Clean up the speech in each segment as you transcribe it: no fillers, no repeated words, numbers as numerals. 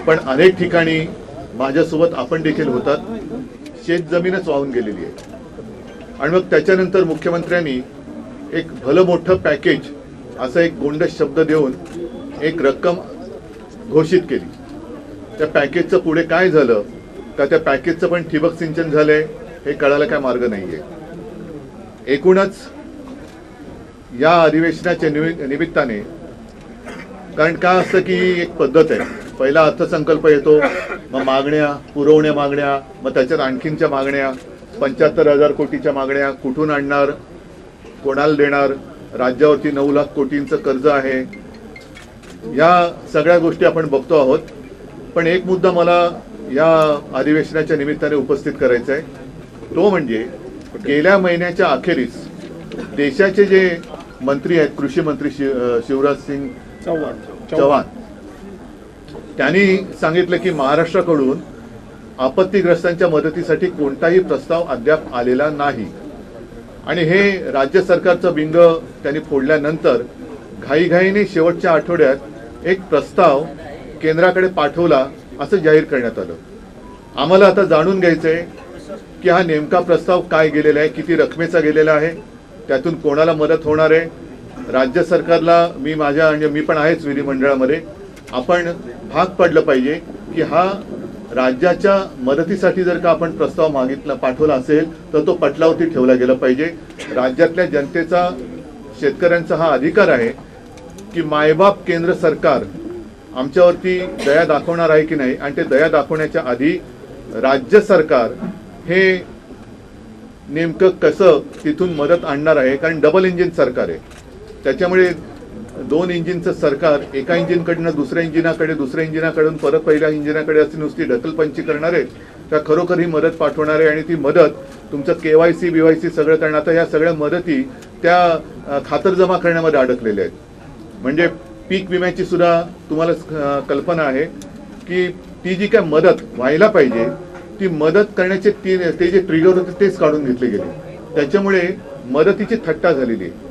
पण अनेक ठिकाणी माझ्यासोबत आपण देखील होतात, शेतजमीनच वाहून गेलेली आहे. आणि मग त्याच्यानंतर मुख्यमंत्र्यांनी एक भलं मोठं पॅकेज असा एक गोंडस शब्द देऊन एक रक्कम घोषित केली. त्या पॅकेजचं पुढे काय झालं का त्या पॅकेजचं पण ठिबक सिंचन झालंय हे कळायला काय मार्ग नाहीये. एकूणच या अधिवेशनाच्या निमित्ताने, कारण काय असतं की एक पद्धत आहे, पहिला अर्थसंकल्प येतो, मग मागण्या, पुरवण्या मागण्या, मग त्याच्यात आणखीनच्या मागण्या, 75,000 कोटीच्या मागण्या, कुठून आणणार, कोणाला देणार, राज्यावरती 9 लाख कोटींचं कर्ज आहे, या सगळ्या गोष्टी आपण बघतो आहोत. पण एक मुद्दा मला या अधिवेशनाच्या निमित्ताने उपस्थित करायचा आहे, तो म्हणजे गेल्या महिन्याच्या अखेरीस देशाचे जे मंत्री आहेत, कृषी मंत्री शिवराज सिंग चौहान, त्यांनी सांगितलं की महाराष्ट्राकडून आपत्तीग्रस्तांच्या मदतीसाठी कोणताही प्रस्ताव अद्याप आलेला नाही. आणि हे राज्य सरकारचं बिंग त्यांनी फोडल्यानंतर घाईघाईने शेवटच्या आठवड्यात एक प्रस्ताव केंद्राकडे पाठवला असं जाहीर करण्यात आलं. आम्हाला आता जाणून घ्यायचंय की हा नेमका प्रस्ताव काय गेलेला आहे, किती रकमेचा गेलेला आहे, त्यातून कोणाला मदत होणार आहे. राज्य सरकारला मी पण आहेच विधिमंडळामध्ये, आपण भाग पडलं पाहिजे की हा राज्याच्या मदतीसाठी जर का आपण प्रस्ताव पाठवला असेल तर तो पटलावरती ठेवला गेला पाहिजे. राज्यातल्या जनतेचा, शेतकऱ्यांचा हा अधिकार आहे की मायबाप केंद्र सरकार आमच्यावरती दया दाखवणार आहे की नाही, आणि ते दया दाखवण्याच्या आधी राज्य सरकार हे नेमकं कसं तिथून मदत आणणार आहे. कारण डबल इंजिन सरकार आहे, त्याच्यामुळे 2 इंजिनचं सरकार एका इंजिनकडनं दुसऱ्या इंजिनाकडे, दुसऱ्या इंजिनाकडून परत पहिल्या इंजिनाकडे अशी नुसती ढकलपंची करणार आहे त्या खरोखर ही मदत पाठवणार आहे. आणि ती मदत तुमचं KYC BYC सगळं करणं, आता या सगळ्या मदती त्या खातरजमा करण्यामध्ये अडकलेल्या आहेत. म्हणजे पीक विम्याची सुद्धा तुम्हाला कल्पना आहे की ती जी काय मदत व्हायला पाहिजे ती मदत करण्याचे ते जे ट्रिगर होते तेच काढून घेतले गेले. त्याच्यामुळे मदतीची थट्टा झालेली आहे.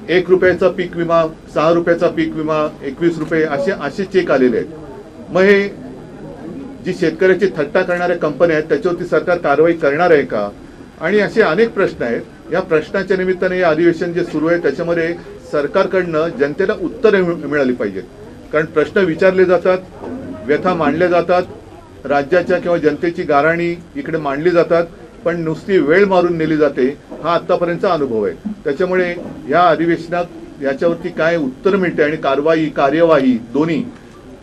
1 रुपयाचा पीक विमा, 6 रुपयाचा पीक विमा, 21 रुपये असे चेक आलेले आहेत. मग हे जी शेतकऱ्याची थट्टा करणाऱ्या कंपन्या आहेत त्याच्यावरती सरकार कारवाई करणार आहे का, आणि असे अनेक प्रश्न आहेत. या प्रश्नाच्या निमित्ताने हे अधिवेशन जे सुरू आहे त्याच्यामध्ये सरकारकडनं जनतेला उत्तरे मिळाली पाहिजेत. कारण प्रश्न विचारले जातात, व्यथा मांडल्या जातात, राज्याच्या किंवा जनतेची गाऱ्हाणी इकडे मांडली जातात, पण नुसती वेळ मारून नेली जाते, हा आतापर्यंतचा अनुभव आहे. त्याच्यामुळे या अधिवेशनात याच्यावरती काय उत्तर मिळते आणि कार्यवाही दोन्ही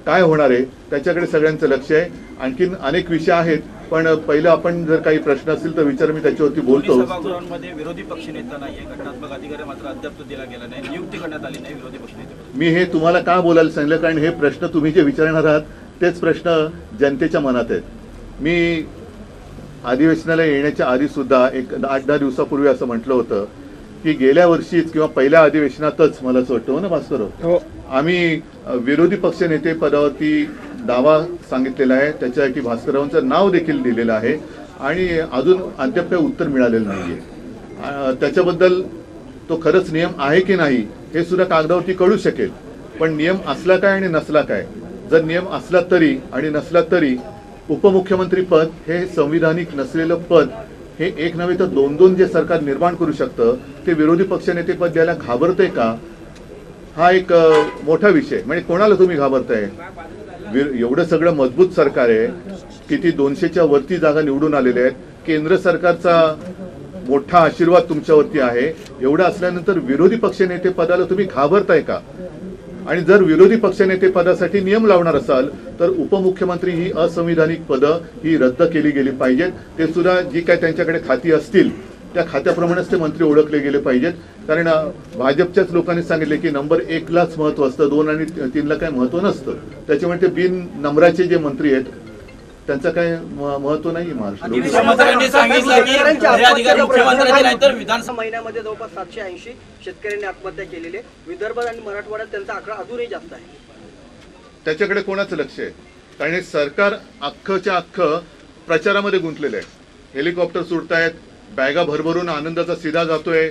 काय होणार आहे त्याच्याकडे सगळ्यांचं लक्ष आहे. आणखीन अनेक विषय आहेत, पण पहिलं आपण जर काही प्रश्न असतील तर विचार, मी त्याच्यावरती बोलतो. सभागृहांमध्ये विरोधी पक्षनेता नाहीये, घटनात्मक अधिकार मात्र अद्याप दिला गेला नाही, नियुक्ती करण्यात आली नाही विरोधी पक्षनेते. मी हे तुम्हाला का बोलायला सांगितलं, कारण हे प्रश्न तुम्ही जे विचारणार आहात तेच प्रश्न जनतेच्या मनात आहेत. मी अधिवेशनाला येण्याच्या आधी सुद्धा एक 8-10 दिवसापूर्वी असं म्हटलं होतं की गेल्या वर्षीच किंवा पहिल्या अधिवेशनातच, मला असं वाटतं हो ना भास्कर, आम्ही विरोधी पक्षनेते पदावरती दावा सांगितलेला आहे, त्याच्यासाठी भास्कररावांचं नाव देखील दिलेलं आहे, आणि अजून अद्याप काही उत्तर मिळालेलं नाहीये. त्याच्याबद्दल तो खरंच नियम आहे की नाही हे सुद्धा कागदावरती कळू शकेल. पण नियम असला काय आणि नसला काय, जर नियम असला तरी आणि नसला तरी उपमुख्यमंत्री पद हे संविधानिक नसलेलं पद, हे एक नव्हे तर 2-2 जे सरकार निर्माण करू शकतं ते विरोधी पक्षनेते पद द्यायला घाबरतंय का, हा एक मोठा विषय. म्हणजे कोणाला तुम्ही घाबरताय? एवढं सगळं मजबूत सरकार आहे, किती 200च्या वरती जागा निवडून आलेल्या आहेत, केंद्र सरकारचा मोठा आशीर्वाद तुमच्यावरती आहे. एवढं असल्यानंतर विरोधी पक्षनेते पदाला तुम्ही घाबरताय का? आणि जर विरोधी पक्षनेते पदासाठी नियम लावणार असाल तर उपमुख्यमंत्री ही असंविधानिक पदं ही रद्द केली गेली पाहिजेत. ते सुद्धा जी काय त्यांच्याकडे खाती असतील त्या खात्याप्रमाणेच ते मंत्री ओळखले गेले पाहिजेत. कारण भाजपच्याच लोकांनी सांगितले की नंबर 1लाच महत्व असतं, 2 आणि 3ला काही महत्व नसतं. त्याच्यामुळे ते बिन नंबराचे जे मंत्री आहेत त्यांचं काय महत्व नाही महाराष्ट्रात. विधानसभा महिन्यामध्ये जवळपास 780 शेतकऱ्यांनी आत्महत्या केलेली आहे. विदर्भात आणि मराठवाड्यात त्यांचा आकडा अजूनही जास्त आहे. त्याच्याकडे कोणाचं लक्ष आहे? कारण हे सरकार अख्खच्या अख्खं प्रचारामध्ये गुंतलेलं आहे. हेलिकॉप्टर सुटतायत, बॅगा भरभरून आनंदाचा सीधा जातोय.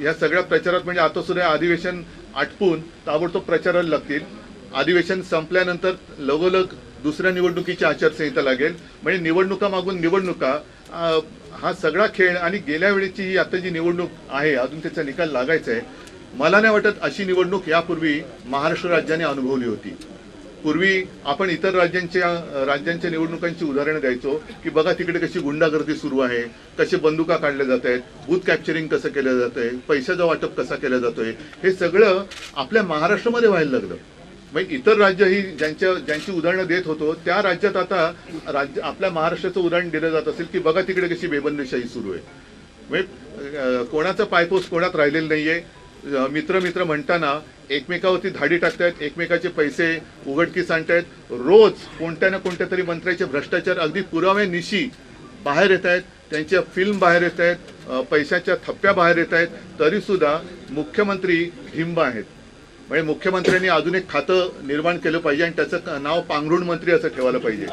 या सगळ्या प्रचारात म्हणजे आता सुद्धा अधिवेशन आटपून ताबडतोब प्रचाराला लागतील. अधिवेशन संपल्यानंतर लगोलग दुसऱ्या निवडणुकीची आचारसंहिता लागेल. म्हणजे निवडणुका मागून निवडणुका हा सगळा खेळ. आणि गेल्या वेळेची ही आता जी निवडणूक आहे अजून त्याचा निकाल लागायचा आहे. मला नाही वाटत अशी निवडणूक यापूर्वी महाराष्ट्र राज्याने अनुभवली होती. पूर्वी आपण इतर राज्यांच्या निवडणुकांची उदाहरणं द्यायचो की बघा तिकडे कशी गुंडागर्दी सुरू आहे, कसे बंदुका काढल्या जात आहेत, बूथ कॅप्चरिंग कसं केलं जात आहे, पैशाचं वाटप कसा केलं जातोय, हे सगळं आपल्या महाराष्ट्रामध्ये व्हायला लागलं. मग इतर राज्य ही ज्यांची उदाहरणं देत होतो त्या राज्यात आता आपल्या महाराष्ट्राचं उदाहरण दिलं जात असेल की बघा तिकडे कशी बेबंदीशाही सुरू आहे. म्हणजे कोणाचा पायपोस कोणात राहिलेलं नाहीये. मित्र म्हणताना एकमेकावरती धाडी टाकतायत, एकमेकाचे पैसे उघडकीस आणतायत. रोज कोणत्या ना कोणत्या तरी मंत्र्याचे भ्रष्टाचार अगदी पुराव्यानिशी बाहेर येत आहेत, त्यांच्या फिल्म बाहेर येत आहेत, पैशाच्या थप्प्या बाहेर येत आहेत. तरी सुद्धा मुख्यमंत्री ढिंब आहेत. म्हणजे मुख्यमंत्र्यांनी अजून एक खातं निर्माण केलं पाहिजे आणि त्याचं नाव पांघरुण मंत्री असं ठेवायला पाहिजे.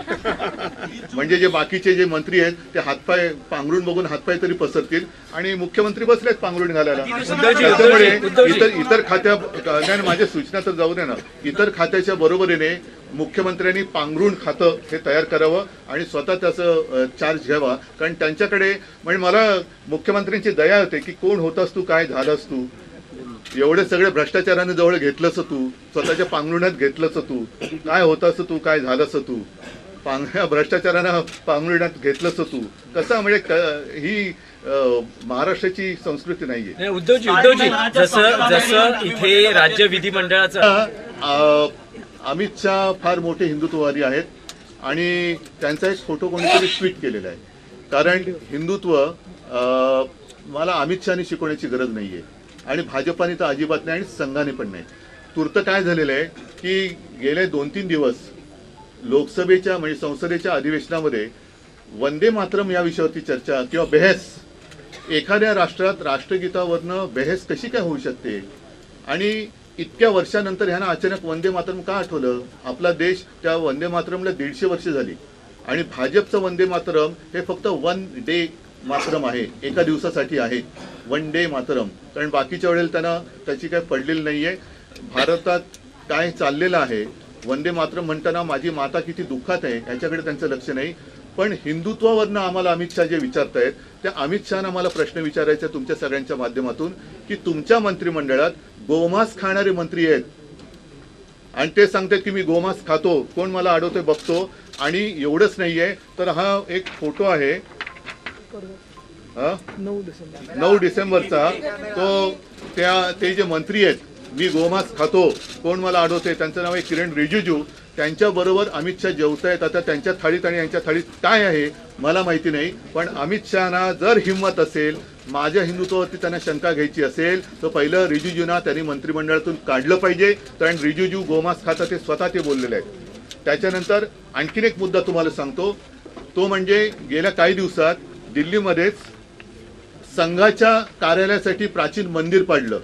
म्हणजे जे बाकीचे जे मंत्री आहेत ते हातपाय पांघरुण बघून हातपाय तरी पसरतील आणि मुख्यमंत्री बसलेत पांघरुण घालायला. त्याच्यामुळे इतर खात्या माझ्या सूचना तर जाऊ दे ना, इतर खात्याच्या बरोबरीने मुख्यमंत्र्यांनी पांघरुण खातं हे तयार करावं आणि स्वतः त्याचं चार्ज घ्यावा. कारण त्यांच्याकडे म्हणजे मला मुख्यमंत्र्यांची दया होते की कोण होतास तू, काय झालास तू, एवढे सगळे भ्रष्टाचाराने जवळ घेतलंस तू, स्वतःच्या पांघरुणात घेतलंस तू, काय होतास तू, काय झालंस तू, भ्रष्टाचारानं पांघरुणात घेतलंस तू. कसं म्हणजे ही महाराष्ट्राची संस्कृती नाहीये. उद्धवजी जसं इथे राज्य विधिमंडळाचं अमित शहा फार मोठे हिंदुत्ववादी आहेत आणि त्यांचा एक फोटो कोणीतरी ट्विट केलेला आहे. कारण हिंदुत्व मला अमित शहानी शिकवण्याची गरज नाहीये आणि भाजपाने तर अजिबात नाही आणि संघाने पण नाही. तूर्त काय झालेलं आहे की गेले 2-3 दिवस लोकसभेच्या म्हणजे संसदेच्या अधिवेशनामध्ये वंदे मातरम या विषयावरती चर्चा किंवा बहस, एखाद्या राष्ट्रात राष्ट्रगीतावरनं बहस कशी काय होऊ शकते आणि इतक्या वर्षानंतर ह्यांना अचानक वंदे मातरम का आठवलं. आपला देश त्या वंदे मातरमला 150 वर्ष झाली आणि भाजपचं वंदे मातरम हे फक्त 1 डे मातरम आहे, एका दिवसासाठी आहे वन डे मातरम. कारण बाकीच्या वेळेला त्यांना त्याची काय पडलेली नाहीये. भारतात काय चाललेलं आहे, वंदे मातरम म्हणताना माझी माता किती दुःखात आहे याच्याकडे त्यांचं लक्ष नाही. पण हिंदुत्वावरनं आम्हाला अमित शहा जे विचारतायत त्या अमित शहाना मला प्रश्न विचारायचा तुमच्या सगळ्यांच्या माध्यमातून की तुमच्या मंत्रिमंडळात गोमांस खाणारे मंत्री आहेत आणि ते सांगतात की मी गोमांस खातो, कोण मला अडवतोय बघतो. आणि एवढंच नाहीये तर हा एक फोटो आहे 9 डिसेंबरचा, तो ते जे मंत्री आहेत मी गोमांस खातो कोण मला अडवते, त्यांचं नाव आहे किरण रिजिजू. त्यांच्याबरोबर अमित शहा जेवतायत. आता त्यांच्या थाळीत आणि यांच्या थाळीत काय आहे मला माहिती नाही. पण अमित शहाना जर हिंमत असेल, माझ्या हिंदुत्वावरती त्यांना शंका घ्यायची असेल तर पहिलं रिजिजूंना त्यांनी मंत्रिमंडळातून काढलं पाहिजे. कारण रिजिजू गोमांस खातात ते स्वतः ते बोललेले आहेत. त्याच्यानंतर आणखीन एक मुद्दा तुम्हाला सांगतो, तो म्हणजे गेल्या काही दिवसात दिल्लीमध्येच संघाच्या कार्यालयासाठी प्राचीन मंदिर पाडलं.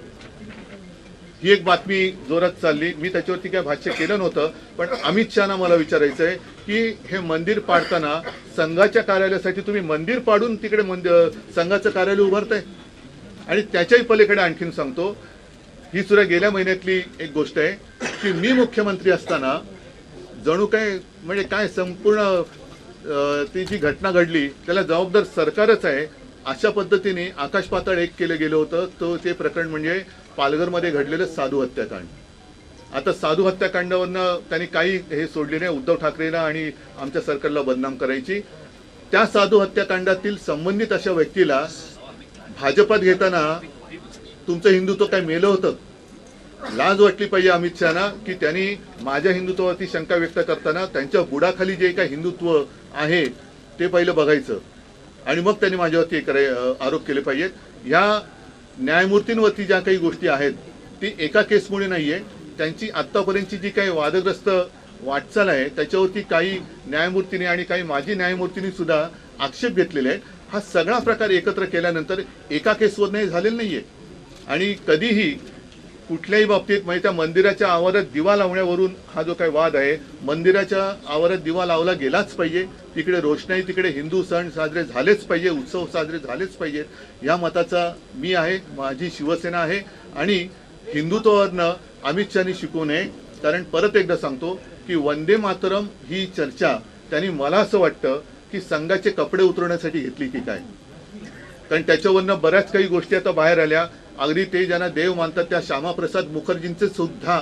ही एक बातमी जोरात चालली. मी त्याच्यावरती काय भाष्य केलं नव्हतं, पण अमित शहाना मला विचारायचं आहे की हे मंदिर पाडताना संघाच्या कार्यालयासाठी तुम्ही मंदिर पाडून तिकडे संघाचं कार्यालय उभारताय. आणि त्याच्याही पलीकडे आणखीन सांगतो, ही सुद्धा गेल्या महिन्यातली एक गोष्ट आहे की मी मुख्यमंत्री असताना जणू काय म्हणजे काय संपूर्ण ती जी घटना घडली त्याला जबाबदार सरकारच आहे अशा पद्धतीने आकाश पाताळ एक केलं गेलं होतं. तो ते प्रकरण म्हणजे पालघरमध्ये घडलेलं साधू हत्याकांड. आता साधू हत्याकांडावरनं त्यांनी काही हे सोडले नाही, उद्धव ठाकरेला आणि आमच्या सरकारला बदनाम करायची. त्या साधू हत्याकांडातील संबंधित अशा व्यक्तीला भाजपात घेताना तुमचं हिंदुत्व काय मेलं होतं. लाज वाटली पाहिजे अमित शहाना की त्यांनी माझ्या हिंदुत्वावरती शंका व्यक्त करताना त्यांच्या बुडाखाली जे काही हिंदुत्व आहे ते पहिलं बघायचं आणि मग त्यांनी माझ्यावरती आरोप केले पाहिजेत. ह्या न्यायमूर्तींवरती ज्या काही गोष्टी आहेत ती एका केसमुळे नाहीये. त्यांची आत्तापर्यंतची जी काही वादग्रस्त वाटचाल आहे त्याच्यावरती काही न्यायमूर्तींनी आणि काही माजी न्यायमूर्तींनी सुद्धा आक्षेप घेतलेले आहेत. हा सगळा प्रकार एकत्र केल्यानंतर एका केसवर नाही झालेलं नाहीये. आणि कधीही कुठल्याही बाबतीत म्हणजे त्या मंदिराच्या आवारात दिवा लावण्यावरून हा जो काही वाद आहे, मंदिराच्या आवारात दिवा लावला गेलाच पाहिजे, तिकडे रोषणाई, तिकडे हिंदू सण साजरे झालेच पाहिजे, उत्सव साजरे झालेच पाहिजेत, या मताचा मी आहे, माझी शिवसेना आहे. आणि हिंदुत्वावरनं अमित शहानी शिकू नये. कारण परत एकदा सांगतो की की वंदे मातरम ही चर्चा त्यांनी मला असं वाटतं की संघाचे कपडे उतरवण्यासाठी घेतली की काय, कारण त्याच्यावरनं बऱ्याच काही गोष्टी आता बाहेर आल्या. अगदी ते ज्यांना देव मानतात त्या श्यामाप्रसाद मुखर्जींचे सुद्धा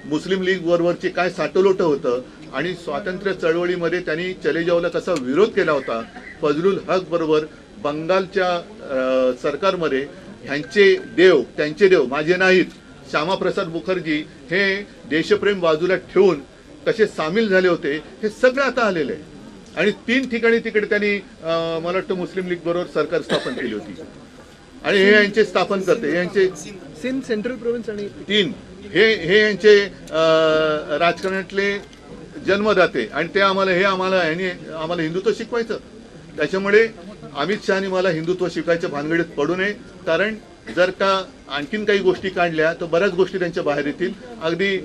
मुस्लिम लीग बरोबरचे काय साटोलोटं होतं आणि स्वातंत्र्य चळवळीमध्ये त्यांनी चले जावला कसा विरोध केला होता. फजलुल हक बरोबर बंगालच्या सरकारमध्ये ह्यांचे देव, त्यांचे देव माझे नाहीत, श्यामाप्रसाद मुखर्जी हे देशप्रेम बाजूला ठेवून कसे सामील झाले होते हे सगळं आता आलेलं आहे. आणि 3 ठिकाणी तिकडे त्यांनी मला वाटतं मुस्लिम लीग बरोबर सरकार स्थापन केली होती आणि हे यांचे स्थापन करते, यांचे सिंध सेंट्रल प्रोव्हिन्स आणि 3 हे यांचे राजकारणातले जन्मदाते आणि ते आम्हाला हिंदुत्व शिकवायचं. त्याच्यामुळे अमित शहानी मला हिंदुत्व शिकायच्या भानगडीत पडू नये, कारण जर का आणखीन काही गोष्टी काढल्या तर बऱ्याच गोष्टी त्यांच्या बाहेर येतील. अगदी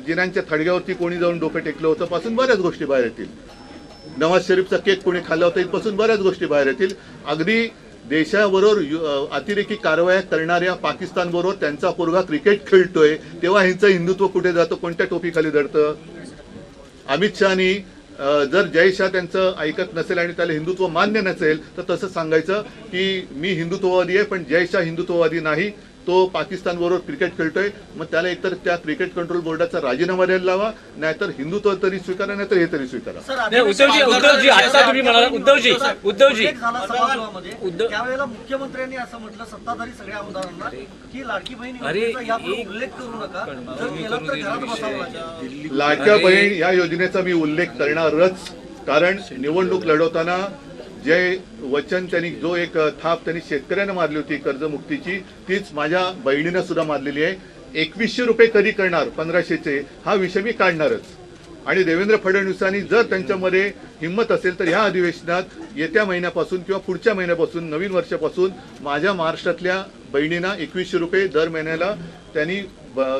जिनांच्या थडग्यावरती कोणी जाऊन डोकं टेकलं होतं पासून बऱ्याच गोष्टी बाहेर येतील. नवाज शरीफचा केक कोणी खाल्ला होता इथपासून बऱ्याच गोष्टी बाहेर येतील. अगदी देशाबरोबर अतिरेकी कारवाया करणाऱ्या पाकिस्तानबरोबर त्यांचा पोरगा क्रिकेट खेळतोय तेव्हा ह्यांचं हिंदुत्व कुठे जातं, कोणत्या टोपीखाली दडतं. अमित शहानी जर जय शाह त्यांचं ऐकत नसेल आणि त्याला हिंदुत्व मान्य नसेल तर तसं सांगायचं की मी हिंदुत्ववादी आहे पण जय शाह हिंदुत्ववादी नाही, तो पाकिस्तान बरोबर क्रिकेट खेळतोय. मग त्याला एकतर त्या क्रिकेट कंट्रोल बोर्डाचा राजीनामा द्यायला लावा, नाहीतर हिंदुत्व तरी स्वीकारा, नाहीतर हे तरी स्वीकारा. नाही, उद्धवजी आता तुम्ही म्हणाला उद्धवजी त्यावेळेला मुख्यमंत्र्यांनी असं म्हटलं सत्ताधारी सगळ्या आमदारांना की लाडकी बहीण अरे, योजनेचा यापुढे उल्लेख करू नका, जर केला तर घरात बसावं लागेल. लाडक्या बहीण या योजनेचा मी उल्लेख करणारच, कारण निवडणूक लढवताना जे वचन त्यांनी जो एक थाप त्यांनी शेतकऱ्यांना मारली होती कर्जमुक्तीची, तीच माझ्या बहिणीनं सुद्धा मारलेली आहे. 2100 रुपये कधी करणार 1500चे हा विषय मी काढणारच. आणि देवेंद्र फडणवीसांनी जर त्यांच्यामध्ये हिंमत असेल तर ह्या अधिवेशनात येत्या महिन्यापासून किंवा पुढच्या महिन्यापासून नवीन वर्षापासून माझ्या महाराष्ट्रातल्या बहिणींना 2100 रुपये दर महिन्याला त्यांनी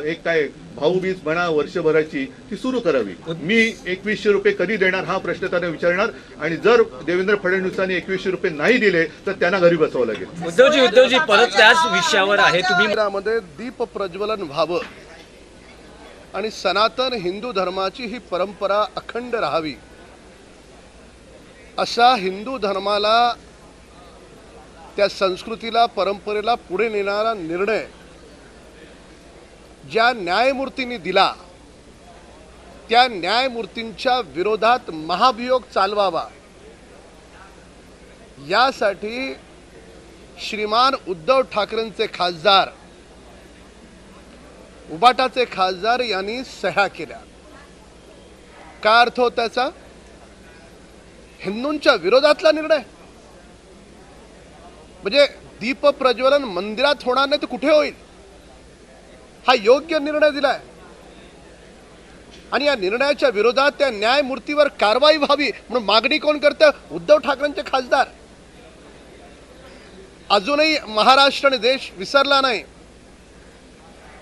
एक काय भाऊबीज म्हणा वर्षभराची ती सुरू करावी. मी 2100 रुपये कधी देणार हा प्रश्न त्यांना विचारणार आणि जर देवेंद्र फडणवीसांनी 2100 रुपये नाही दिले तर त्यांना घरी बसवावं लागेल. उद्धवजी परत त्याच विषयावर आहे. तुम्ही मंदिरामध्ये दीप प्रज्वलन व्हावं आणि सनातन हिंदू धर्माची ही परंपरा अखंड राहावी असा हिंदू धर्माला त्या संस्कृतीला परंपरेला पुढे नेणारा निर्णय ज्या न्यायमूर्तींनी दिला त्या न्यायमूर्तींच्या विरोधात महाभियोग चालवावा यासाठी श्रीमान उद्धव ठाकरेंचे खासदार उबाटाचे खासदार यांनी सह्या केल्या. काय अर्थ होता त्याचा? हिंदूंच्या विरोधातला निर्णय. म्हणजे दीप प्रज्वलन मंदिरात होणार नाही तर कुठे होईल हा योग्य निर्णय दिलाय आणि या निर्णयाच्या विरोधात त्या न्यायमूर्तीवर कारवाई व्हावी म्हणून मागणी कोण करतं? उद्धव ठाकरेंचे खासदार. अजूनही महाराष्ट्र आणि देश विसरला नाही.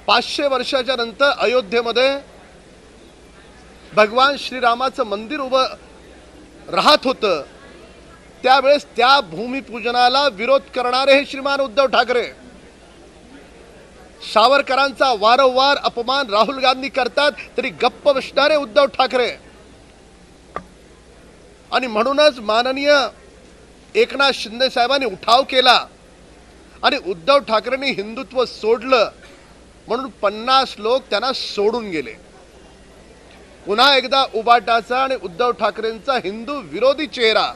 500 वर्षाच्या नंतर अयोध्येमध्ये भगवान श्रीरामाचं मंदिर उभं राहत होतं त्यावेळेस त्या भूमिपूजनाला विरोध करणारे हे श्रीमान उद्धव ठाकरे. सावरकरांचा वारंवार अपमान राहुल गांधी करतात तरी गप्प बसणारे उद्धव ठाकरे. आणि म्हणूनच माननीय एकनाथ शिंदे साहेबांनी उठाव केला आणि उद्धव ठाकरेंनी हिंदुत्व सोडलं म्हणून 50 लोक त्यांना सोडून गेले. पुन्हा एकदा उबाटाचा आणि उद्धव ठाकरेंचा हिंदू विरोधी चेहरा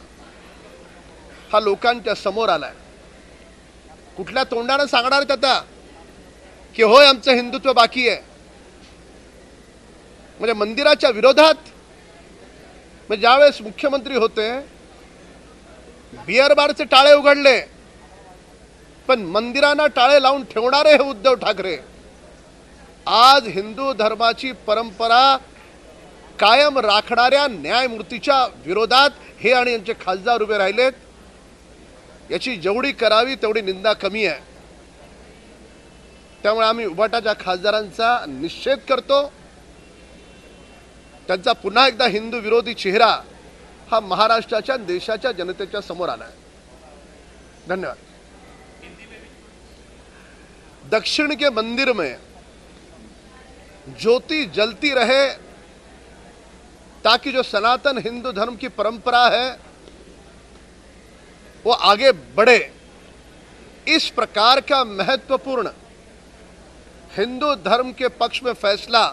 हा लोकांच्या समोर आलाय. कुठल्या तोंडाने सांगणार आहेत आता की होय आमचं हिंदुत्व बाकी आहे? म्हणजे मंदिराच्या विरोधात. म्हणजे ज्यावेळेस मुख्यमंत्री होते बिअर बारचे टाळे उघडले पण मंदिरांना टाळे लावून ठेवणारे हे उद्धव ठाकरे. आज हिंदू धर्माची परंपरा कायम राखणाऱ्या न्यायमूर्तीच्या विरोधात हे आणि यांचे खासदार उभे राहिलेत. याची जेवढी करावी तेवढी निंदा कमी आहे. त्यामुळे आम्ही उबाटाच्या खासदारांचा निषेध करतो. त्यांचा पुन्हा एकदा हिंदू विरोधी चेहरा हा महाराष्ट्राच्या देशाच्या जनतेच्या समोर आला है. धन्यवाद. दक्षिण के मंदिर में ज्योति जलती रहे ताकि जो सनातन हिंदू धर्म की परंपरा है वो आगे बढ़े। इस प्रकार का महत्वपूर्ण हिंदू धर्म के पक्ष में फैसला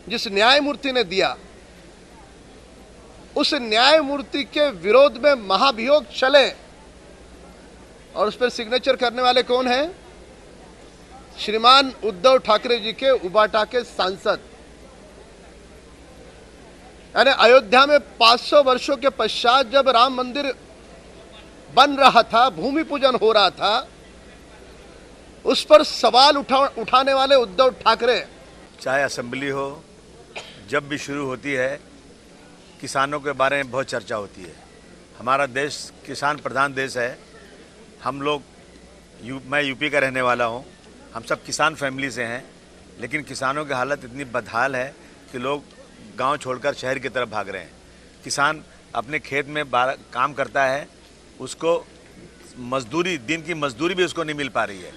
जिस न्यायमूर्ति ने दिया, उस न्यायमूर्ति के विरोध में महाभियोग चले और उस पर सिग्नेचर करने वाले कौन हैं? श्रीमान उद्धव ठाकरे जी के उबाटा के सांसद। यानी अयोध्या में 500 वर्षों के पश्चात जब राम मंदिर बन रहा था, भूमि पूजन हो रहा था, उस पर सवाल उठाने वाले उद्धव ठाकरे। चाहे असेंबली हो, जब भी शुरू होती है किसानों के बारे में बहुत चर्चा होती है। हमारा देश किसान प्रधान देश है। हम लोग मैं यूपी का रहने वाला हूँ, हम सब किसान फैमिली से हैं, लेकिन किसानों की हालत इतनी बदहाल है कि लोग गांव छोड़कर शहर की तरफ भाग रहे हैं। किसान अपने खेत में काम करता है, उसको मजदूरी, दिन की मजदूरी भी उसको नहीं मिल पा रही है।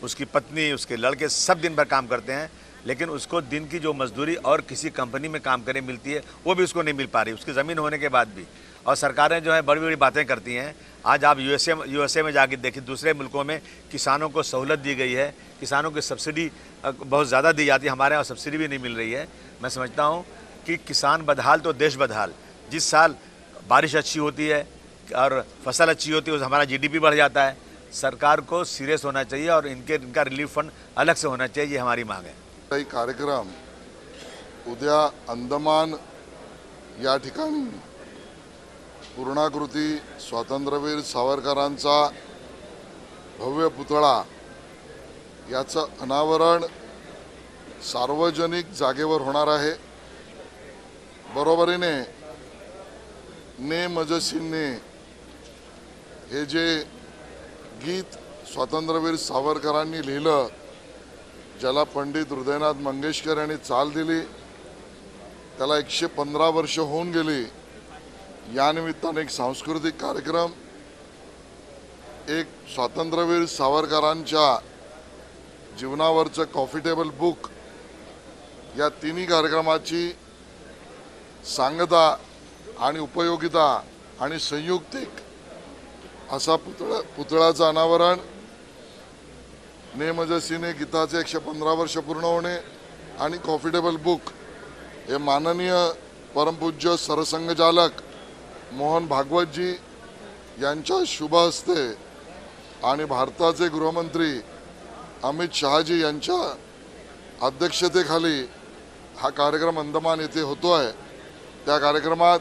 उसकी पत्नी, उसके लड़के सब दिन भर काम करते हैं, लेकिन उसको दिन की जो मजदूरी और किसी कंपनी में काम करने मिलती है वो भी उसको नहीं मिल पा रही, उसकी ज़मीन होने के बाद भी। और सरकारें जो है बड़ी बड़ी बातें करती हैं। आज आप यूएसए में जाके देखिए, दूसरे मुल्कों में किसानों को सहूलत दी गई है, किसानों की सब्सिडी बहुत ज़्यादा दी जाती है, हमारे यहाँ सब्सिडी भी नहीं मिल रही है। मैं समझता हूँ कि किसान बदहाल तो देश बदहाल। जिस साल बारिश अच्छी होती है और फसल अच्छी होती है, उस हमारा जीडीपी बढ़ जाता है। सरकार को सीरियस होना चाहिए और इनका रिलीफ फंड अलग से होना चाहिए, ये हमारी मांग है। काही कार्यक्रम उद्या अंदमान या ठिकाणी पूर्णाकृती स्वातंत्र्यवीर सावरकरांचा भव्य पुतळा याचं अनावरण सार्वजनिक जागेवर होणार आहे। बरोबरीने ने मजसीने हे जे गीत स्वातंत्र्यवीर सावरकरांनी लिहिलं, ज्याला पंडित हृदयनाथ मंगेशकर यांनी चाल दिली, त्याला 115 वर्ष होऊन गेली। या निमित्ताने एक सांस्कृतिक कार्यक्रम, एक स्वातंत्र्यवीर सावरकरांच्या जीवनावरचं कॉफी टेबल बुक, या तिन्ही कार्यक्रमाची सांगता आणि उपयोगिता आणि संयुक्तिक असा पुतळ्याचं अनावरण, नेमजसीने गीताचे 115 वर्ष पूर्ण होणे आणि कॉफी टेबल बुक हे माननीय परमपूज्य सरसंघचालक मोहन भागवतजी यांच्या शुभ हस्ते आणि भारताचे गृहमंत्री अमित शहाजी यांच्या अध्यक्षतेखाली हा कार्यक्रम अंदमान येथे होतो आहे। त्या कार्यक्रमात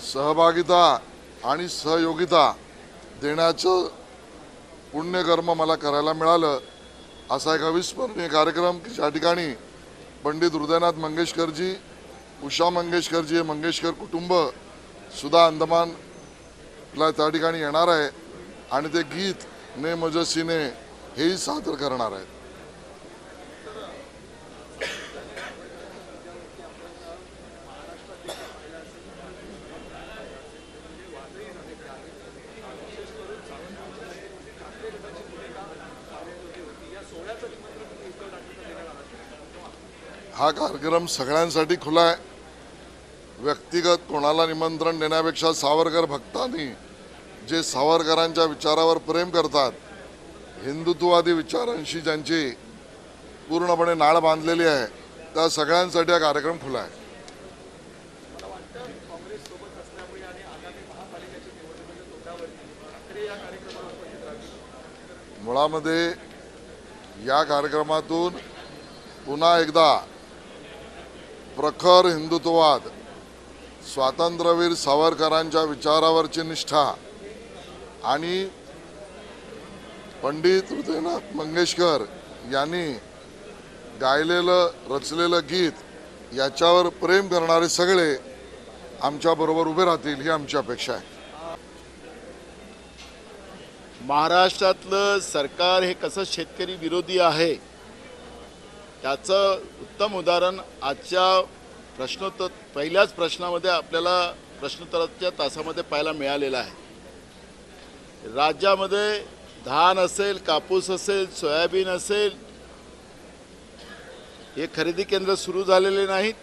सहभागिता आणि सहयोगिता देण्याचं पुण्यकर्म मला करायला मिळालं। असा एक अविस्मरणीय कार्यक्रम की ज्या ठिकाणी पंडित हृदयनाथ मंगेशकरजी, उषा मंगेशकरजी, मंगेशकर कुटुंब सुद्धा अंदमानला त्या ठिकाणी येणार आहे आणि ते गीत ने मजसीने हेही सादर करणार आहेत। हा कार्यक्रम सगळ्यांसाठी खुला आहे। व्यक्तिगत कोणाला निमंत्रण देण्यापेक्षा सावरकर भक्तांनी जे सावरकरांच्या विचारावर प्रेम करतात, हिंदुत्ववादी विचारांशी ज्यांची पूर्णपणे नाळ बांधलेली आहे, त्या सगळ्यांसाठी हा कार्यक्रम खुला आहे। मुळामध्ये या कार्यक्रमातून पुन्हा एकदा प्रखर हिंदुत्ववाद, स्वातंत्र्यवीर सावरकरांच्या विचारावरची निष्ठा आणि पंडित हृदयनाथ मंगेशकर यांनी गायलेलं रचलेलं गीत याच्यावर प्रेम करणारे सगळे आमच्याबरोबर उभे राहतील ही आमची अपेक्षा आहे। महाराष्ट्रातलं सरकार हे कसं शेतकरी विरोधी आहे त्याचं उत्तम उदाहरण आजच्या प्रश्नोत्तर पहिल्याच प्रश्नामध्ये आपल्याला प्रश्नोत्तराच्या तासामध्ये पाहायला मिळालेलं आहे। राज्यामध्ये धान असेल, कापूस असेल, सोयाबीन असेल, हे खरेदी केंद्र सुरू झालेले नाहीत।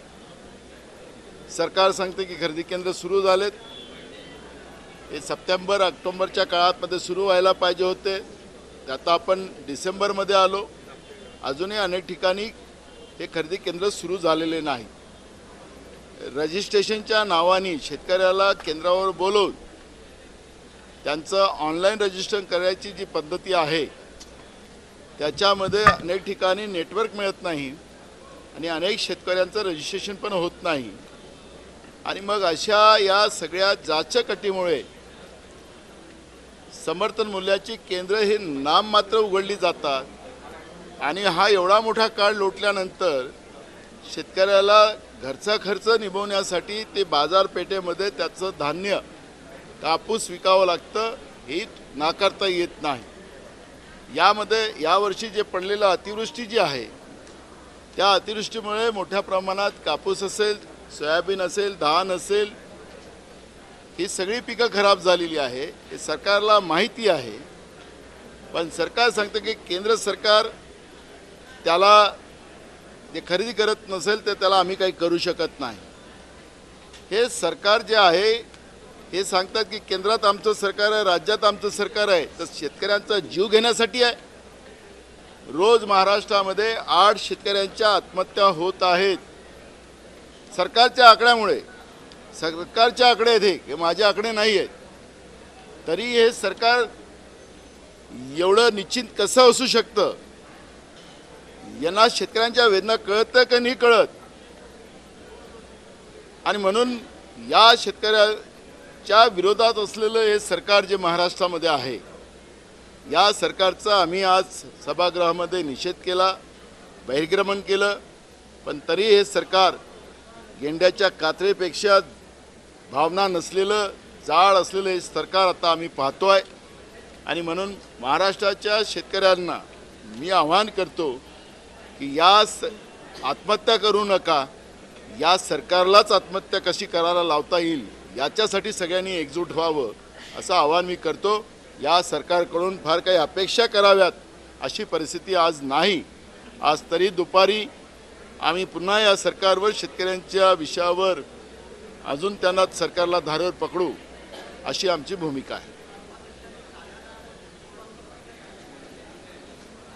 सरकार सांगते की खरेदी केंद्र सुरू झालेत. हे सप्टेंबर ऑक्टोबरच्या काळामध्ये सुरू व्हायला पाहिजे होते. आता आपण डिसेंबरमध्ये आलो, अजूनही अनेक ठिकाणी हे खरेदी केंद्र सुरू झालेले नाही. रजिस्ट्रेशनच्या नावाने शेतकऱ्याला केंद्रावर बोलवून त्यांचं ऑनलाईन रजिस्ट्रेशन करायची जी पद्धती आहे त्याच्यामध्ये अनेक ठिकाणी नेटवर्क मिळत नाही आणि अनेक शेतकऱ्यांचं रजिस्ट्रेशन पण होत नाही. आणि मग अशा या सगळ्या जाचकटीमुळे समर्थन मूल्याची केंद्र हे नाममात्र उघडली जातात आणि हा एवढा मोठा काळ लोटल्यानंतर शेतकऱ्याला घरचा खर्च निभवण्यासाठी ते बाजारपेठेमध्ये त्याचं धान्य कापूस विकावं लागतं, हे नाकारता येत नाही. यामध्ये यावर्षी जे पडलेलं अतिवृष्टी जी आहे त्या अतिवृष्टीमुळे मोठ्या प्रमाणात कापूस असेल, सोयाबीन असेल, धान असेल, ही सगळी पिकं खराब झालेली आहे. हे सरकारला माहिती आहे, पण सरकार सांगतं की केंद्र सरकार त्याला जे खरेदी करत नसेल तर त्याला आम्ही काही करू शकत नाही. हे सरकार जे आहे हे सांगतात की केंद्रात आमचं सरकार आहे, राज्यात आमचं सरकार आहे, तर शेतकऱ्यांचा जीव घेण्यासाठी आहे. रोज महाराष्ट्रामध्ये 8 शेतकऱ्यांच्या आत्महत्या होत आहेत सरकारच्या आकड्यामुळे. सरकारचे आकडे आहेत हे माझे आकडे नाही आहेत. तरी हे सरकार एवढं निश्चित कसं असू शकतं? यांना शेतकऱ्यांच्या वेदना कळतं का नाही कळत? आणि म्हणून या शेतकऱ्याच्या विरोधात असलेलं हे सरकार जे महाराष्ट्रामध्ये आहे, या सरकारचा आम्ही आज सभागृहामध्ये निषेध केला, बहिर्गमन केलं. पण तरी हे सरकार गेंड्याच्या कातरेपेक्षा भावना नसलेलं, जाळ असलेलं हे सरकार आता आम्ही पाहतो आहे. आणि म्हणून महाराष्ट्राच्या शेतकऱ्यांना मी आवाहन करतो की या आत्महत्या करू नका, या सरकारलाच आत्महत्या कशी करायला लावता येईल याच्यासाठी सगळ्यांनी एकजूट व्हावं असं आवाहन मी करतो. या सरकारकडून फार काही अपेक्षा कराव्यात अशी परिस्थिती आज नाही. आज तरी दुपारी आम्ही पुन्हा या सरकारवर, शेतकऱ्यांच्या विषयावर अजून त्यांना सरकारला धारेवर पकडू अशी आमची भूमिका आहे.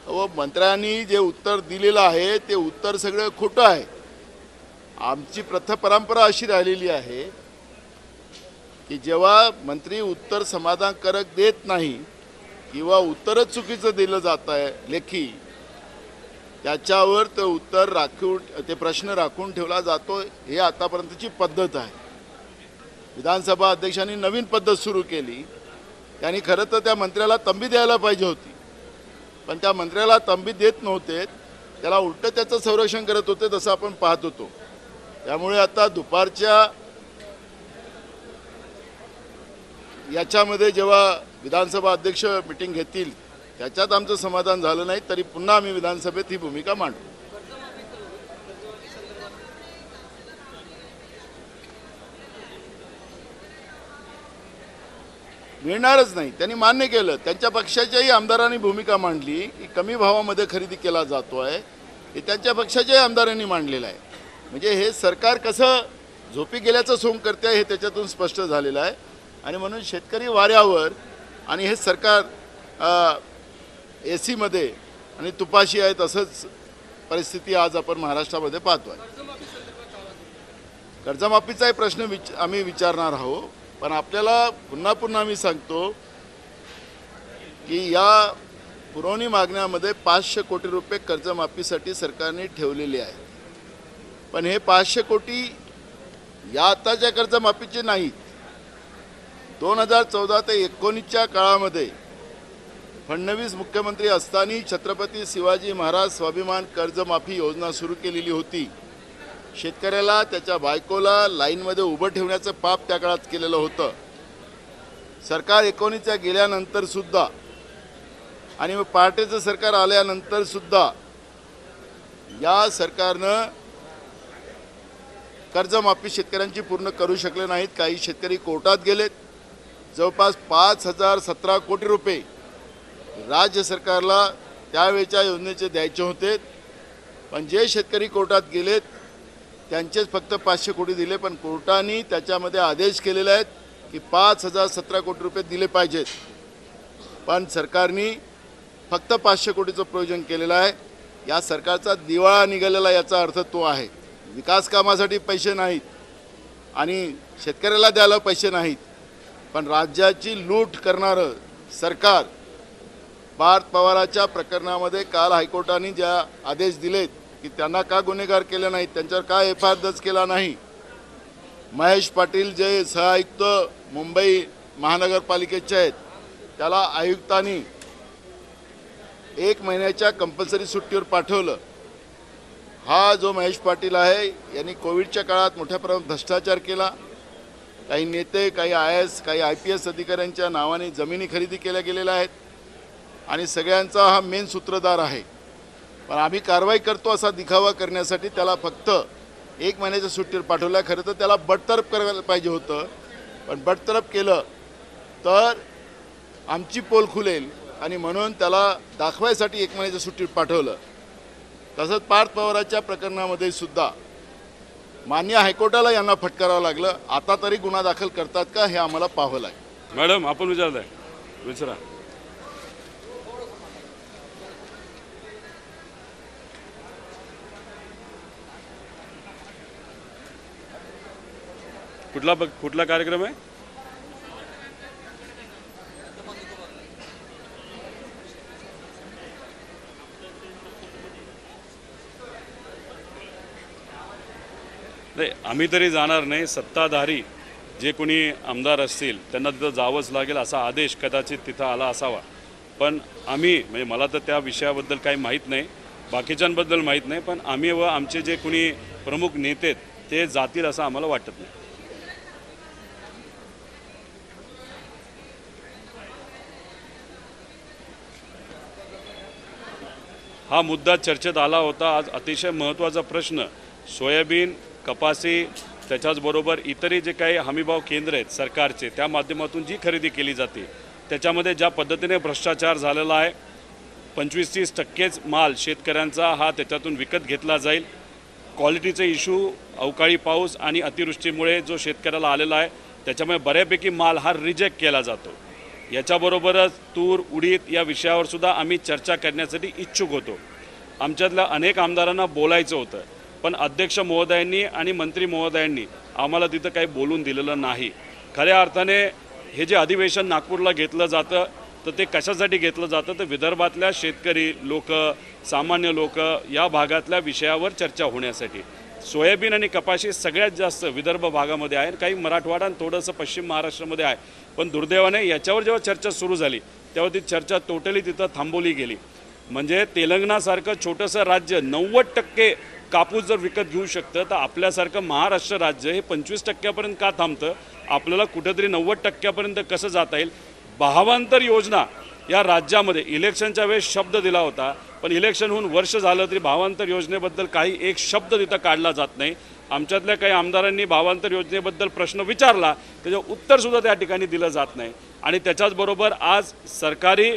व मंत्र्यांनी जे उत्तर दिलेलं आहे ते उत्तर सगळं खोटं आहे. आमची परंपरा अशी राहिलेली आहे की जेव्हा मंत्री उत्तर समाधानकारक देत नाही किंवा उत्तरच चुकीचं दिलं जात आहे लेखी, त्याच्यावर ते उत्तर राखून, ते प्रश्न राखून ठेवला जातो. हे आतापर्यंतची पद्धत आहे. विधानसभा अध्यक्षांनी नवीन पद्धत सुरू केली. त्यांनी खरं तर त्या मंत्र्याला तंबी द्यायला पाहिजे होती, पण त्या मंत्र्याला तंबी देत नव्हते, त्याला उलटं त्याचं संरक्षण करत होते, जसं आपण पाहत होतो. त्यामुळे आता दुपारच्या याच्यामध्ये जेव्हा विधानसभा अध्यक्ष मीटिंग घेतील त्याच्यात आमचं समाधान झालं नाही तरी पुन्हा आम्ही विधानसभेत ही भूमिका मांडू. मिळणारच नाही, त्यांनी मान्य केलं. त्यांच्या पक्षाच्याही आमदारांनी भूमिका मांडली की कमी भावामध्ये खरेदी केला जातो आहे, हे त्यांच्या पक्षाच्याही आमदारांनी मांडलेलं आहे. म्हणजे हे सरकार कसं झोपी गेल्याचं सोंग करते आहे हे त्याच्यातून स्पष्ट झालेलं आहे. आणि म्हणून शेतकरी वाऱ्यावर आणि हे सरकार AC मध्ये आणि तुपाशी आहे, तसंच परिस्थिती आज आपण महाराष्ट्रामध्ये पाहतो आहे. कर्जमाफीचाही प्रश्न आम्ही विचारणार आहोत, पण आपल्याला पुन्हा पुन्हा मी सांगतो की या पुरवणी मागण्यामध्ये 500 कोटी रुपये कर्जमाफीसाठी सरकारने ठेवलेले आहेत. पण हे 500 कोटी या आताच्या कर्जमाफीचे नाहीत. 2014 ते 19च्या काळामध्ये फडणवीस मुख्यमंत्री असताना छत्रपती शिवाजी महाराज स्वाभिमान कर्जमाफी योजना सुरू केलेली होती. शेतकऱ्याला, त्याच्या बायकोला लाईनमध्ये उभं ठेवण्याचं पाप त्या काळात केलेलं होतं. सरकार 19च्या गेल्यानंतर सुद्धा आणि मग पहाटेचं सरकार आल्यानंतर सुद्धा या सरकारनं कर्जमाफी शेतकऱ्यांची पूर्ण करू शकले नाहीत. काही शेतकरी कोर्टात गेलेत. जवळपास 5017 कोटी रुपये राज्य सरकारला त्यावेळच्या योजनेचे द्यायचे होते. पण जे शेतकरी कोर्टात गेलेत त्यांचेच फक्त 500 कोटी दिले, पण कोर्टाने त्याच्यामध्ये आदेश केलेले आहेत की 5017 कोटी रुपये दिले पाहिजेत, पण सरकारने फक्त 500 कोटीचं प्रयोजन केलेलं आहे. या सरकारचा दिवाळा निघालेला याचा अर्थ तो आहे. विकास कामासाठी पैसे नाहीत आणि शेतकऱ्याला द्यायला पैसे नाहीत, पण राज्याची लूट करणारं सरकार. पार्थ पवाराच्या प्रकरणामध्ये काल हायकोर्टाने ज्या आदेश दिलेत की त्यांना का गुन्हेगार केले नाहीत, त्यांच्यावर का FIR दर्ज केला नाही. महेश पाटील जे सहआयुक्त मुंबई महानगरपालिकेचे आहेत, त्याला आयुक्तांनी 1 महिन्याच्या कंपल्सरी सुट्टीवर पाठवलं. हा जो महेश पाटील आहे यांनी कोविडच्या काळात मोठ्या प्रमाणात भ्रष्टाचार केला. काही नेते, काही IAS, काही IPS अधिकाऱ्यांच्या नावाने जमिनी खरेदी केल्या गेलेल्या आहेत आणि सगळ्यांचा हा मेन सूत्रधार आहे. पण आम्ही कारवाई करतो असा दिखावा करण्यासाठी त्याला फक्त 1 महिन्याच्या सुट्टीवर पाठवलं. खरं तर त्याला बडतर्फ करायला पाहिजे होतं, पण बडतर्फ केलं तर आमची पोल खुलेल आणि म्हणून त्याला दाखवायसाठी 1 महिन्याच्या सुट्टीवर पाठवलं. तसंच पार्थ पवाराच्या प्रकरणामध्ये सुद्धा मान्य हायकोर्टाला यांना फटकारावं लागलं. आता तरी गुन्हा दाखल करतात का हे आम्हाला पाहावं लागेल. मॅडम आपण विचारताय, विचारा. कुठला कार्यक्रम आहे? नाही, आम्ही तरी जाणार नाही. सत्ताधारी जे कोणी आमदार असतील त्यांना तिथं जावंच लागेल असा आदेश कदाचित तिथं आला असावा. पण आम्ही म्हणजे मला तर त्या विषयाबद्दल काही माहीत नाही, बाकीच्यांबद्दल माहीत नाही, पण आम्ही व आमचे जे कोणी प्रमुख नेते ते जातील असं आम्हाला वाटत नाही. हा मुद्दा चर्चेत आला होता. आज अतिशय महत्त्वाचा प्रश्न सोयाबीन, कपासी, त्याच्याचबरोबर इतरही जे काही हमीभाव केंद्र आहेत सरकारचे, त्या माध्यमातून जी खरेदी केली जाते त्याच्यामध्ये ज्या पद्धतीने भ्रष्टाचार झालेला आहे. 25-30% माल शेतकऱ्यांचा हा त्याच्यातून विकत घेतला जाईल. क्वालिटीचे इश्यू, अवकाळी पाऊस आणि अतिवृष्टीमुळे जो शेतकऱ्याला आलेला आहे त्याच्यामुळे बऱ्यापैकी माल हा रिजेक्ट केला जातो. याच्याबरोबरच तूर, उडीद या विषयावर सुद्धा आम्ही चर्चा करण्यासाठी इच्छुक होतो. आमच्यातल्या अनेक आमदारांना बोलायचं होतं, पण अध्यक्ष महोदयांनी आणि मंत्री महोदयांनी आम्हाला तिथं काही बोलून दिलेलं नाही. खऱ्या अर्थाने हे जे अधिवेशन नागपूरला घेतलं जातं तर ते कशासाठी घेतलं जातं तर विदर्भातल्या शेतकरी लोक, सामान्य लोक या भागातल्या विषयावर चर्चा होण्यासाठी. सोयाबीन आणि कपाशी सगळ्यात जास्त विदर्भ भागामध्ये आहे, काही मराठवाडा आणि थोडंसं पश्चिम महाराष्ट्रामध्ये आहे. पण दुर्दैवाने याच्यावर जेव्हा चर्चा सुरू झाली तेव्हा ती चर्चा टोटली तिथं थांबवली गेली. म्हणजे तेलंगणासारखं छोटंसं राज्य 90% कापूस जर विकत घेऊ शकतं तर आपल्यासारखं महाराष्ट्र राज्य हे 25% का थांबतं? आपल्याला कुठेतरी 90% कसं जाता येईल? भावांतर योजना या राज्यामध्ये इलेक्शनच्या वेळेस शब्द दिला होता, पण इलेक्शन होऊन वर्ष झालं तरी भावांतर योजनेबद्दल काही एक शब्द तिथं काढला जात नाही. आमच्यातल्या काही आमदारांनी भावांतर योजनेबद्दल प्रश्न विचारला, त्याचं उत्तरसुद्धा त्या ठिकाणी दिलं जात नाही. आणि त्याच्याचबरोबर आज सरकारी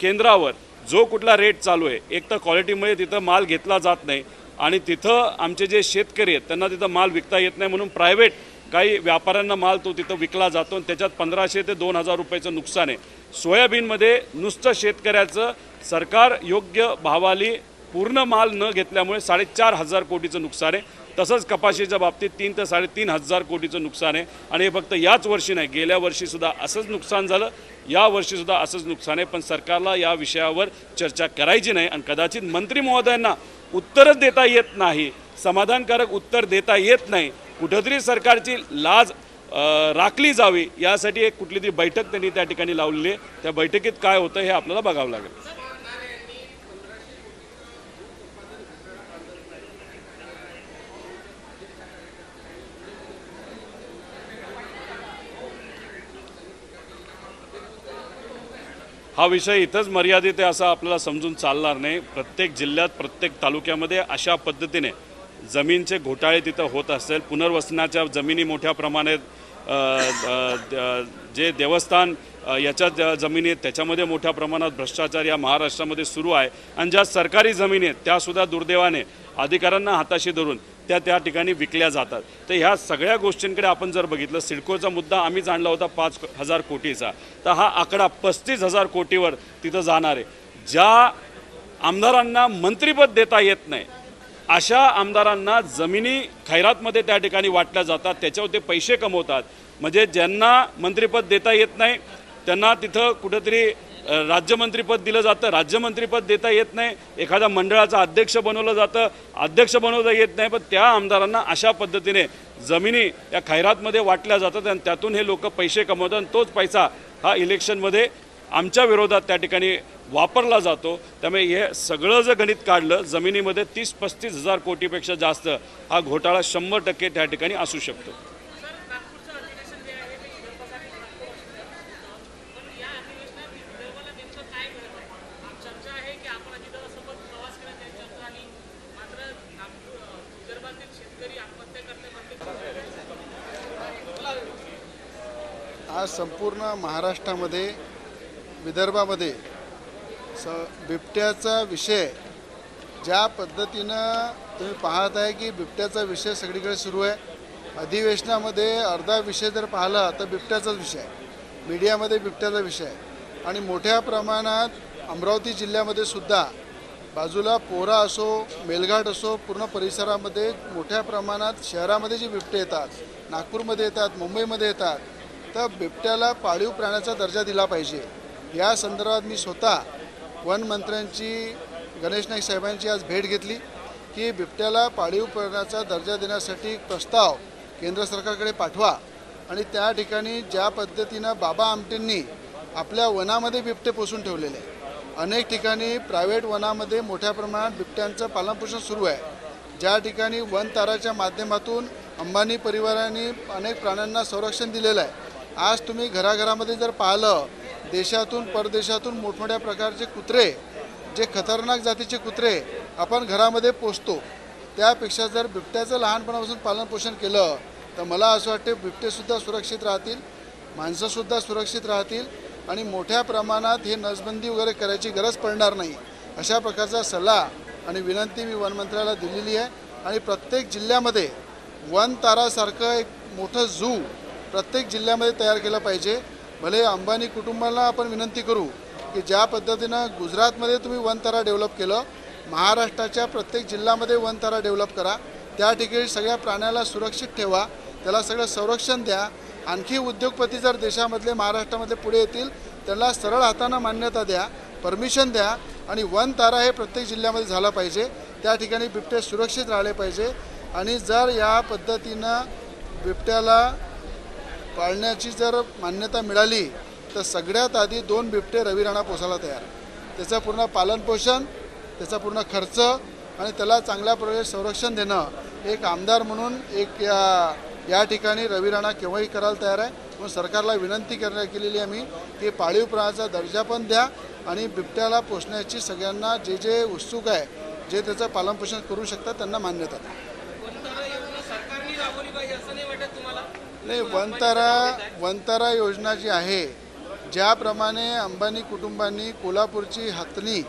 केंद्रावर जो कुठला रेट चालू आहे, एक तर क्वालिटीमुळे तिथं माल घेतला जात नाही आणि तिथं आमचे जे शेतकरी आहेत त्यांना तिथं माल विकता येत नाही, म्हणून प्रायव्हेट काही व्यापाऱ्यांना माल तो तिथं विकला जातो आणि त्याच्यात 1500 ते 2000 रुपयाचं नुकसान आहे. सोयाबीनमध्ये नुसतं शेतकऱ्याचं सरकार योग्य भावाली पूर्ण माल न घेतल्यामुळे 4500 कोटीचं नुकसान आहे. तसंच कपाशीच्या बाबतीत 3 ते 3500 कोटीचं नुकसान आहे. आणि हे फक्त याच वर्षी नाही, गेल्या वर्षीसुद्धा असंच नुकसान झालं, या वर्षीसुद्धा असंच नुकसान आहे. पण सरकारला या विषयावर चर्चा करायची नाही आणि कदाचित मंत्री महोदयांना उत्तरच देता येत नाही, समाधानकारक उत्तर देता येत नाही. कुठंतरी सरकारची लाज राखली जावी यासाठी एक कुठली तरी बैठक त्यांनी त्या ठिकाणी लावलेली आहे. त्या बैठकीत काय होतं हे आपल्याला बघावं लागेल. हा विषय इथंच मर्यादित आहे असं आपल्याला समजून चालणार नाही. प्रत्येक जिल्ह्यात, प्रत्येक तालुक्यामध्ये अशा पद्धतीने जमीनचे घोटाळे तिथं होत असतील. पुनर्वसनाच्या जमिनी मोठ्या प्रमाणात जे देवस्थान याच्या जमिनी आहेत त्याच्यामध्ये मोठ्या प्रमाणात भ्रष्टाचार या महाराष्ट्रामध्ये सुरू आहे आणि ज्या सरकारी जमिनी आहेत त्यासुद्धा दुर्दैवाने अधिकाऱ्यांना हाताशी धरून त्या ठिकाणी विकल्या जातात. तर ह्या सगळ्या गोष्टींकडे आपण जर बघितलं, सिडकोचा मुद्दा आम्हीच आणला होता 5,000 कोटीचा, तर हा आकडा 35,000 कोटीवर तिथं जाणार आहे. ज्या आमदारांना मंत्रिपद देता येत नाही अशा आमदारांना जमिनी खैरातमध्ये त्या ठिकाणी वाटल्या जातात, त्याच्यावर ते पैसे कमवतात. म्हणजे ज्यांना मंत्रिपद देता येत नाही त्यांना तिथं कुठंतरी राज्यमंत्रीपद दिलं जातं, राज्यमंत्रीपद देता येत नाही, एखाद्या मंडळाचा अध्यक्ष बनवलं जातं, अध्यक्ष बनवता येत नाही, पण त्या आमदारांना अशा पद्धतीने जमिनी या खैरातमध्ये वाटल्या जातात आणि त्यातून हे लोक पैसे कमवतात आणि तोच पैसा हा इलेक्शनमध्ये आमच्या विरोधात त्या ठिकाणी वापरला जातो. त्यामुळे हे सगळं जर गणित काढलं जमिनीमध्ये 30-35 हजार कोटीपेक्षा जास्त हा घोटाळा 100% त्या ठिकाणी असू शकतो. आज संपूर्ण महाराष्ट्रामध्ये विदर्भामध्ये बिबट्याचा विषय ज्या पद्धतीनं तुम्ही पाहत आहे की बिबट्याचा विषय सगळीकडे सुरू आहे. अधिवेशनामध्ये अर्धा विषय जर पाहिला तर बिबट्याचाच विषय आहे, मीडियामध्ये बिबट्याचा विषय आहे आणि मोठ्या प्रमाणात अमरावती जिल्ह्यामध्ये सुद्धा बाजूला पोहरा असो, मेलघाट असो, पूर्ण परिसरामध्ये मोठ्या प्रमाणात शहरामध्ये जे बिबटे येतात, नागपूरमध्ये येतात, मुंबईमध्ये येतात, तर बिबट्याला पाळीव प्राण्याचा दर्जा दिला पाहिजे. या संदर्भात मी स्वतः वन मंत्र्यांची, गणेश नाईक साहेबांची आज भेट घेतली की बिबट्याला पाळीव प्राण्याचा दर्जा देण्यासाठी प्रस्ताव केंद्र सरकारकडे पाठवा आणि त्या ठिकाणी ज्या पद्धतीनं बाबा आमटेंनी आपल्या वनामध्ये बिबटे पोसून ठेवलेले आहे, अनेक ठिकाणी प्रायव्हेट वनामध्ये मोठ्या प्रमाणात बिबट्यांचं पालनपोषण सुरू आहे. ज्या ठिकाणी वन ताराच्या माध्यमातून अंबानी परिवाराने अनेक प्राण्यांना संरक्षण दिलेलं आहे. आज तुम्ही घराघरामध्ये जर पाहिलं, देशातून परदेशातून मोठमोठ्या प्रकारचे कुत्रे, जे खतरनाक जातीचे कुत्रे आपण घरामध्ये पोसतो, त्यापेक्षा जर बिबट्याचं लहानपणापासून पालनपोषण केलं तर मला असं वाटते बिबटेसुद्धा सुरक्षित राहतील, माणसंसुद्धा सुरक्षित राहतील आणि मोठ्या प्रमाणात हे नसबंदी वगैरे करायची गरज पडणार नाही. अशा प्रकारचा सल्ला आणि विनंती मी वनमंत्र्याला दिलेली आहे आणि प्रत्येक जिल्ह्यामध्ये वन तारासारखं एक मोठं झू प्रत्येक जिल्ह्यामध्ये तयार केलं पाहिजे. भले अंबानी कुटुंबाला आपण विनंती करू की ज्या पद्धतीनं गुजरातमध्ये तुम्ही वन तारा डेव्हलप केलं, महाराष्ट्राच्या प्रत्येक जिल्ह्यामध्ये वन तारा डेव्हलप करा. त्या ठिकाणी सगळ्या प्राण्याला सुरक्षित ठेवा, त्याला सगळं संरक्षण द्या. आणखी उद्योगपती जर देशामधले, महाराष्ट्रामधले पुढे येतील त्यांना सरळ हातानं मान्यता द्या, परमिशन द्या आणि वन तारा हे प्रत्येक जिल्ह्यामध्ये झालं पाहिजे. त्या ठिकाणी बिबटे सुरक्षित राहिले पाहिजे आणि जर या पद्धतीनं बिबट्याला पाळण्याची जर मान्यता मिळाली तर सगळ्यात आधी 2 बिबटे रवी राणा पोसायला तयार. त्याचं पूर्ण पालनपोषण, त्याचा पूर्ण खर्च आणि त्याला चांगल्या प्रकारे संरक्षण देणं एक आमदार म्हणून एक या ठिकाणी रवी राणा केव्हाही करायला तयार आहे. म्हणून सरकारला विनंती केलेली आहे मी की पाळीव प्राण्याचा दर्जा पण द्या आणि बिबट्याला पोसण्याची सगळ्यांना जे जे उत्सुक आहे, जे त्याचं पालनपोषण करू शकतात त्यांना मान्यता द्या. नाही, वनतारा योजना जी आहे, ज्याप्रमाणे अंबानी कुटुंबांनी कोल्हापूरची हत्नी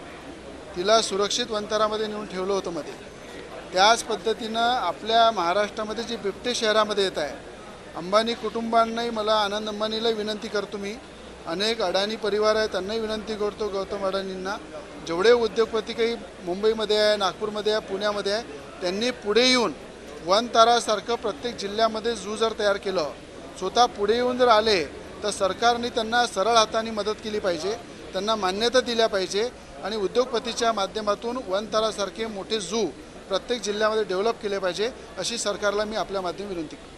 तिला सुरक्षित वनतारामध्ये नेऊन ठेवलं होतं मध्ये, त्याच पद्धतीनं आपल्या महाराष्ट्रामध्ये जी बिबटे शहरामध्ये येत आहे, अंबानी कुटुंबांनाही, मला आनंद अंबानीला विनंती करतो, मी अनेक अडाणी परिवार आहे त्यांनाही विनंती करतो, गौतम अडाणींना, जेवढे उद्योगपती काही मुंबईमध्ये आहे, नागपूरमध्ये आहे, पुण्यामध्ये आहे, त्यांनी पुढे येऊन वन तारासारखं प्रत्येक जिल्ह्यामध्ये झू जर तयार केलं, स्वतः पुढे येऊन जर आले तर सरकारने त्यांना सरळ हाताने मदत केली पाहिजे, त्यांना मान्यता दिल्या पाहिजे आणि उद्योगपतीच्या माध्यमातून वन तारासारखे मोठे झू प्रत्येक जिल्ह्यामध्ये डेव्हलप केले पाहिजे, अशी सरकारला मी आपल्या माध्यमातून विनंती करतो.